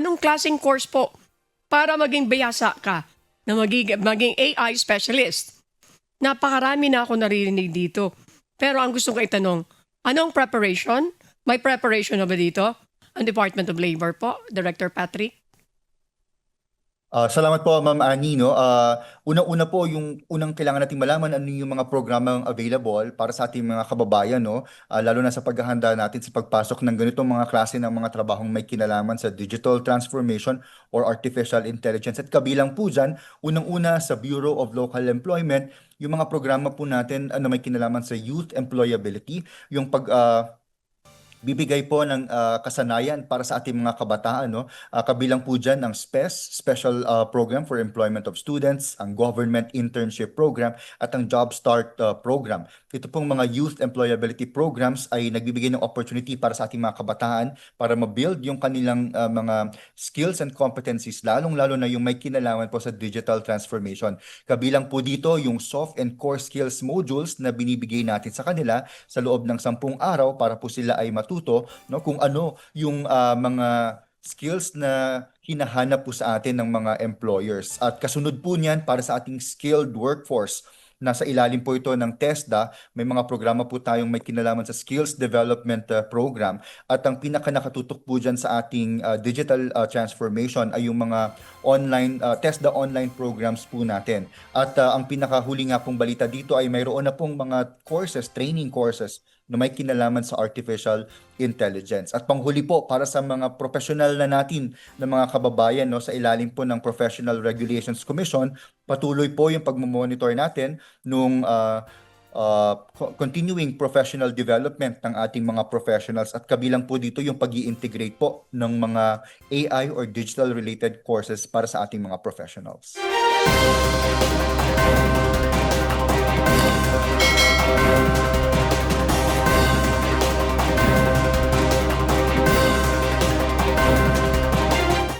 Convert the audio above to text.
anong klaseng course po para maging biyasa ka na maging AI specialist? Napakarami na ako naririnig dito. Pero ang gusto ko itanong, anong preparation? May preparation na ba dito? Ang Department of Labor po, Director Patrick? Salamat po, Ma'am Annie. No? Unang-una po, yung unang kailangan natin malaman ano yung mga programang available para sa ating mga kababayan, no? Lalo na sa paghahanda natin sa pagpasok ng ganitong mga klase ng mga trabahong may kinalaman sa digital transformation or artificial intelligence. At kabilang po dyan, unang-una sa Bureau of Local Employment, yung mga programa po natin na may kinalaman sa youth employability, yung bibigay po ng kasanayan para sa ating mga kabataan, no? Kabilang po dyan ang Special Program for Employment of Students, ang Government Internship Program, at ang Job Start Program. Ito pong mga youth employability programs ay nagbibigay ng opportunity para sa ating mga kabataan para ma-build yung kanilang mga skills and competencies, lalong-lalo na yung may kinalaman po sa digital transformation. Kabilang po dito yung soft and core skills modules na binibigay natin sa kanila sa loob ng 10 araw para po sila ay matuto, no, kung ano yung mga skills na hinahanap po sa atin ng mga employers. At kasunod po niyan para sa ating skilled workforce. Nasa ilalim po ito ng TESDA. May mga programa po tayong may kinalaman sa skills development program. At ang pinaka nakatutok po dyan sa ating digital transformation ay yung mga online TESDA online programs po natin. At ang pinakahuli nga pong balita dito ay mayroon na pong mga courses, training courses na may kinalaman sa artificial intelligence. At panghuli po, para sa mga professional na natin na mga kababayan, no, sa ilalim po ng Professional Regulations Commission, patuloy po yung pagmamonitor natin nung continuing professional development ng ating mga professionals, at kabilang po dito yung pag-i-integrate po ng mga AI or digital related courses para sa ating mga professionals.